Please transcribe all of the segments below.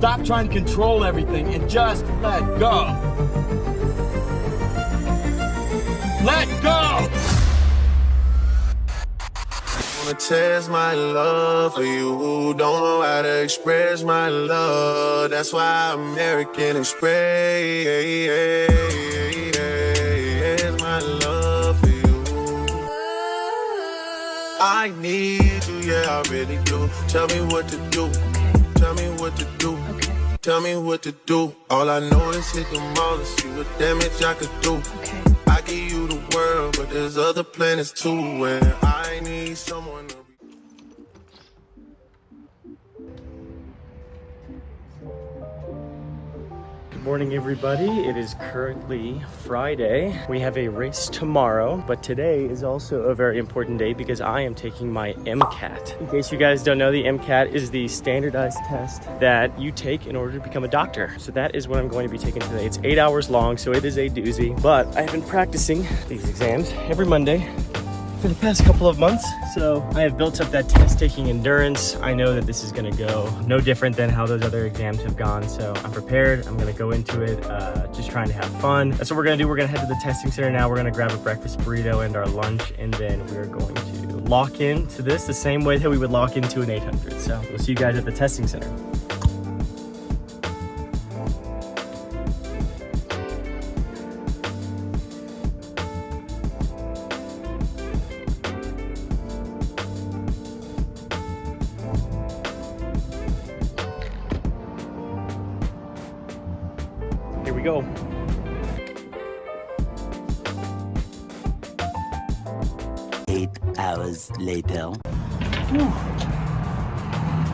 Stop trying to control everything and just let go. Let go! Wanna test my love for you. Don't know how to express my love. That's why American Express my love for you. I need you, yeah, I really do. Tell me what to do. Tell me what to do. Tell me what to do. All I know is hit them all and see what damage I could do. I give you the world, but there's other planets too where I need someone to be. Good morning, everybody. It is currently Friday. We have a race tomorrow, but today is also a very important day because I am taking my MCAT. In case you guys don't know, the MCAT is the standardized test that you take in order to become a doctor. So that is what I'm going to be taking today. It's 8 hours long, so it is a doozy, but I have been practicing these exams every Monday for the past couple of months. So I have built up that test-taking endurance. I know that this is gonna go no different than how those other exams have gone. So I'm prepared. I'm gonna go into it just trying to have fun. That's what we're gonna do. We're gonna head to the testing center now. We're gonna grab a breakfast burrito and our lunch, and then we're going to lock into this the same way that we would lock into an 800. So we'll see you guys at the testing center. Here we go. Eight hours later.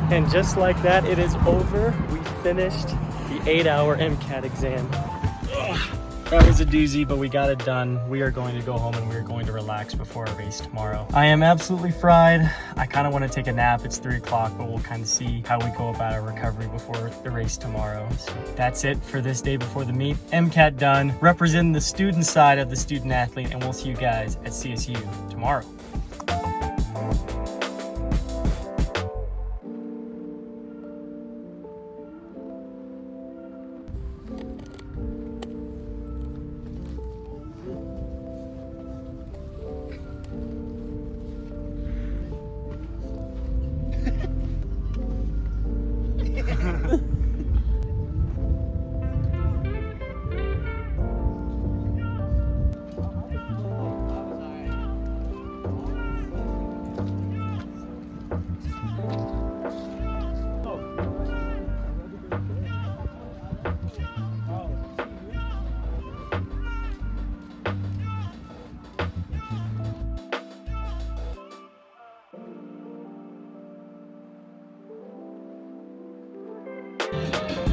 And just like that, it is over. We finished the 8-hour MCAT exam. Ugh, that was a doozy, but we got it done. We are going to go home and we are going to relax before our race tomorrow. I am absolutely fried. I kind of want to take a nap. It's 3 o'clock, but we'll kind of see how we go about our recovery before the race tomorrow. So that's it for this day before the meet. MCAT done, representing the student side of the student athlete, and we'll see you guys at CSU tomorrow.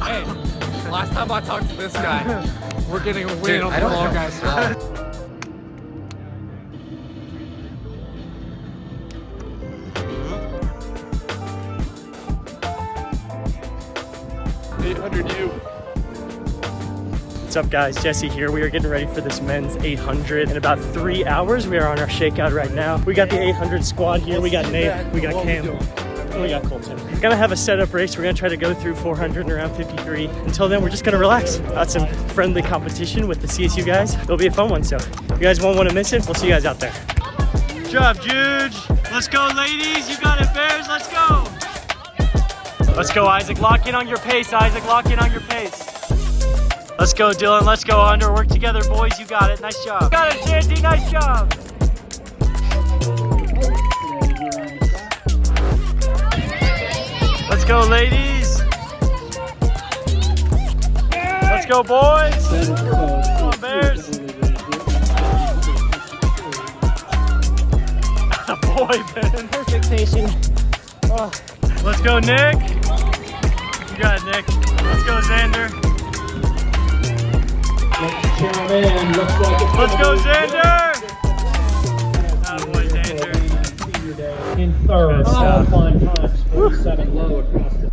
Hey, last time I talked to this guy, we're getting a win on the long guys. What's up, guys? Jesse here. We are getting ready for this men's 800 in about 3 hours. We are on our shakeout right now. We got the 800 squad here. We got Nate, we got Cam, and we got Colton. We're gonna have a setup race. We're gonna try to go through 400 and around 53. Until then, we're just gonna relax. Got some friendly competition with the CSU guys. It'll be a fun one, so you guys won't want to miss it. We'll see you guys out there. Good job, Juge. Let's go, ladies. You got it, Bears. Let's go. Let's go, Isaac. Lock in on your pace, Isaac. Lock in on your pace. Let's go, Dylan. Let's go, Hunter. Work together, boys. You got it. Nice job. Got it, Shanty. Nice job. Let's go, ladies. Let's go, boys. Come on, Bears. Boy, Ben. Perfect pacing. Oh. Let's go, Nick. You got it, Nick. Let's go, Xander. Let's go, Xander! Attaboy, Xander. In third, all fine times, 47 low across the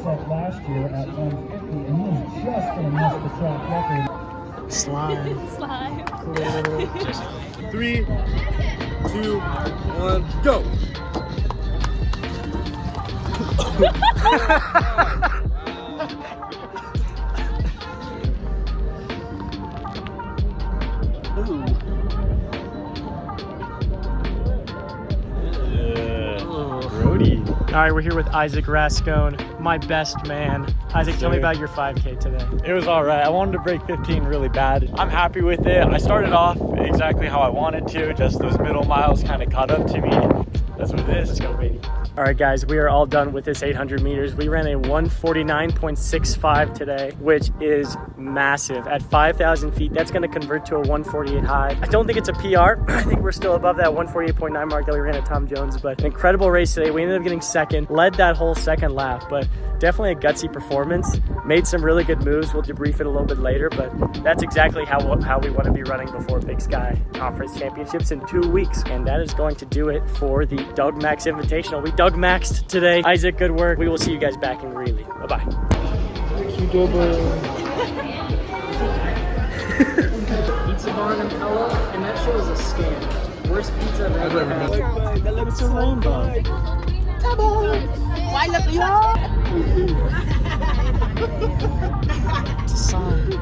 set last year at 150, and he's just going to miss the track record. Slime. Slime. 3, 2, 1, go. Brody. All right, we're here with Isaac Rascone, my best man. Isaac, tell me about your 5K today. It was all right. I wanted to break 15 really bad. I'm happy with it. I started off exactly how I wanted to. Just those middle miles kind of caught up to me. That's what it is. Let's go, baby. All right, guys, we are all done with this 800 meters. We ran a 149.65 today, which is massive. At 5,000 feet, that's gonna convert to a 148 high. I don't think it's a PR. I think we're still above that 148.9 mark that we ran at Tom Jones, but an incredible race today. We ended up getting second, led that whole second lap, but definitely a gutsy performance. Made some really good moves. We'll debrief it a little bit later, but that's exactly how we want to be running before Big Sky Conference Championships in 2 weeks. And that is going to do it for the Doug Max Invitational. We Doug Maxed today. Isaac, good work. We will see you guys back in Greeley. Bye-bye. Pizza Barn and Pella, and that show is a scam. Worst pizza I've ever had. It's a rainbow. Why look you? It's a sign.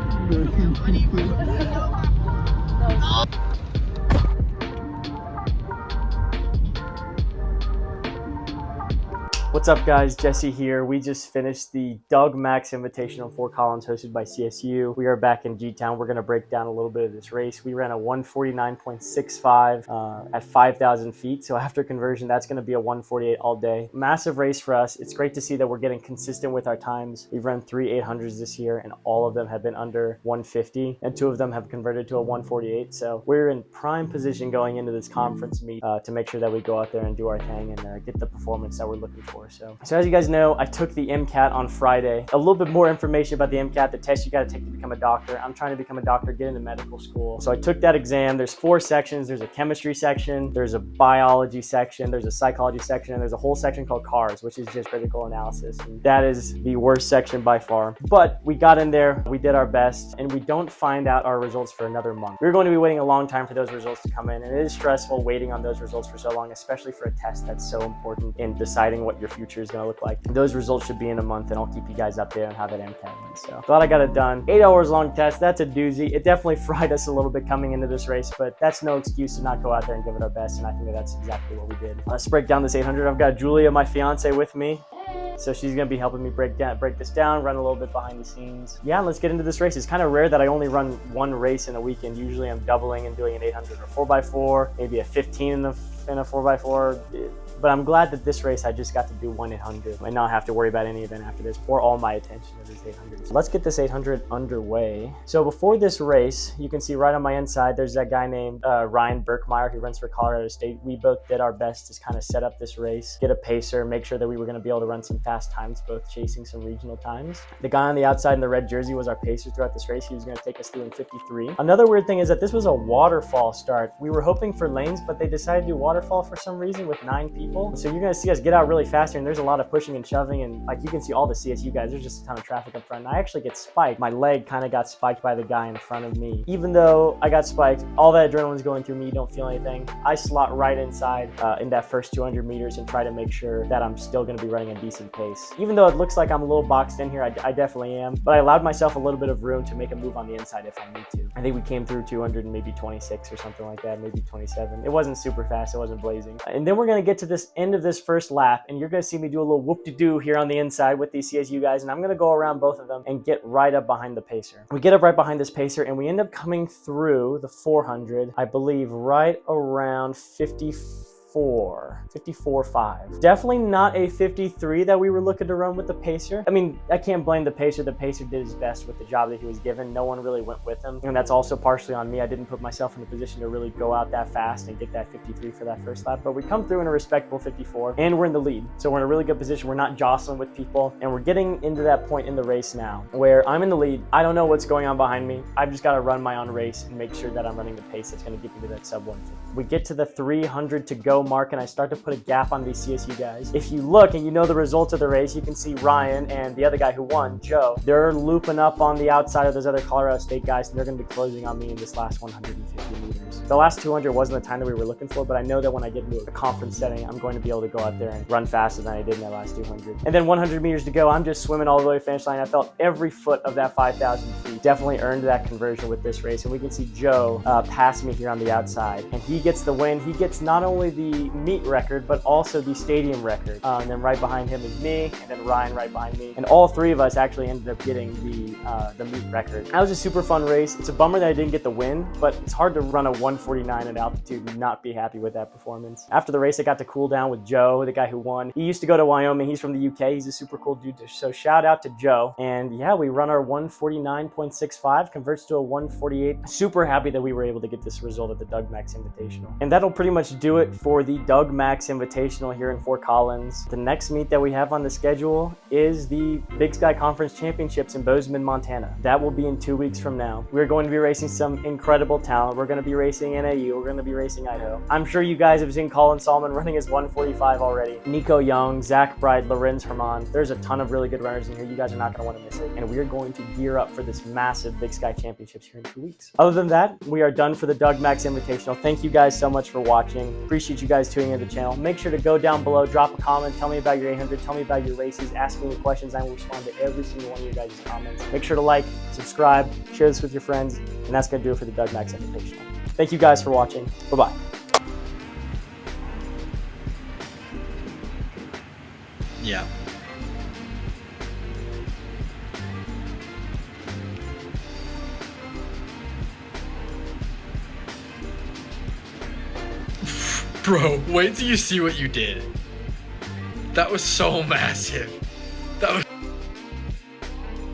What's up, guys? Jesse here. We just finished the Doug Max Invitational 4 Collins hosted by CSU. We are back in G-Town. We're going to break down a little bit of this race. We ran a 149.65 at 5,000 feet. So after conversion, that's going to be a 148 all day. Massive race for us. It's great to see that we're getting consistent with our times. We've run 3 800s this year, and all of them have been under 150, and 2 of them have converted to a 148. So we're in prime position going into this conference meet to make sure that we go out there and do our thing and get the performance that we're looking for. So as you guys know, I took the MCAT on Friday. A little bit more information about the MCAT, the test you got to take to become a doctor. I'm trying to become a doctor, get into medical school. So I took that exam. There's 4 sections. There's a chemistry section, there's a biology section, there's a psychology section, and there's a whole section called CARS, which is just critical analysis. And that is the worst section by far. But we got in there, we did our best, and we don't find out our results for another month. We're going to be waiting a long time for those results to come in, and it is stressful waiting on those results for so long, especially for a test that's so important in deciding what your future is going to look like. Those results should be in a month, and I'll keep you guys updated on how that MCAT went. So glad I got it done. 8 hours long test. That's a doozy. It definitely fried us a little bit coming into this race, but that's no excuse to not go out there and give it our best, and I think that's exactly what we did. Let's break down this 800. I've got Julia, my fiance, with me. So she's going to be helping me break this down, run a little bit behind the scenes. Yeah, let's get into this race. It's kind of rare that I only run one race in a weekend. Usually I'm doubling and doing an 800 or 4x4, maybe a 15 in a 4x4. But I'm glad that this race I just got to do 1 800 and not have to worry about any event after this, pour all my attention to this 800. So let's get this 800 underway. So before this race, you can see right on my inside, there's that guy named Ryan Birkmeyer who runs for Colorado State. We both did our best to kind of set up this race, get a pacer, make sure that we were going to be able to run some fast times, both chasing some regional times. The guy on the outside in the red jersey was our pacer throughout this race. He was going to take us through in 53. Another weird thing is that this was a waterfall start. We were hoping for lanes, but they decided to do waterfall for some reason with 9 people. So you're going to see us get out really fast here, and there's a lot of pushing and shoving, and like you can see all the CSU guys, there's just a ton of traffic up front. And I actually get spiked. My leg kind of got spiked by the guy in front of me. Even though I got spiked, all that adrenaline's going through me, you don't feel anything. I slot right inside in that first 200 meters and try to make sure that I'm still going to be running a decent pace. Even though it looks like I'm a little boxed in here, I definitely am, but I allowed myself a little bit of room to make a move on the inside if I need to. I think we came through 200 and maybe 26 or something like that, maybe 27. It wasn't super fast, it wasn't blazing. And then we're going to get to this end of this first lap, and you're going to see me do a little whoop-de-doo here on the inside with these CSU guys, and I'm going to go around both of them and get right up behind the pacer. We get up right behind this pacer, and we end up coming through the 400, I believe, right around 54.5. Definitely not a 53 that we were looking to run with the pacer. I mean, I can't blame the pacer. The pacer did his best with the job that he was given. No one really went with him, and that's also partially on me. I didn't put myself in a position to really go out that fast and get that 53 for that first lap, but we come through in a respectable 54, and we're in the lead. So we're in a really good position. We're not jostling with people, and we're getting into that point in the race now where I'm in the lead. I don't know what's going on behind me. I've just got to run my own race and make sure that I'm running the pace that's going to get me to that sub 150. We get to the 300 to go Joe, Mark, and I start to put a gap on these CSU guys. If you look and you know the results of the race, you can see Ryan and the other guy who won, Joe, they're looping up on the outside of those other Colorado State guys, and they're going to be closing on me in this last 150 meters. The last 200 wasn't the time that we were looking for, but I know that when I get into a conference setting, I'm going to be able to go out there and run faster than I did in that last 200. And then 100 meters to go, I'm just swimming all the way to the finish line. I felt every foot of that 5,000 feet. Definitely earned that conversion with this race, and we can see Joe pass me here on the outside, and he gets the win. He gets not only the meet record, but also the stadium record. And then right behind him is me, and then Ryan right behind me, and all three of us actually ended up getting the meet record. That was a super fun race. It's a bummer that I didn't get the win, but it's hard to run a 149 at altitude and not be happy with that performance. After the race, I got to cool down with Joe, the guy who won. He used to go to Wyoming. He's from the UK. He's a super cool dude. So shout out to Joe. And yeah, we run our 149.65, converts to a 148. Super happy that we were able to get this result at the Doug Max Invitational. And that'll pretty much do it for the Doug Max Invitational here in Fort Collins. The next meet that we have on the schedule is the Big Sky Conference Championships in Bozeman, Montana. That will be in 2 weeks from now. We're going to be racing some incredible talent. We're going to be racing NAU. We're going to be racing Idaho. I'm sure you guys have seen Colin Solomon running his 145 already. Nico Young, Zach Bride, Lorenz Herman. There's a ton of really good runners in here. You guys are not going to want to miss it. And we're going to gear up for this massive Big Sky Championships here in 2 weeks. Other than that, we are done for the Doug Max Invitational. Thank you guys so much for watching. Appreciate you guys tuning into the channel. Make sure to go down below, drop a comment, tell me about your 800, tell me about your races, ask me any questions. I will respond to every single one of your guys' comments. Make sure to like, subscribe, share this with your friends, and that's going to do it for the Doug Max Invitational. Thank you guys for watching. Bye-bye. Yeah. Bro, wait till you see what you did. That was so massive. That was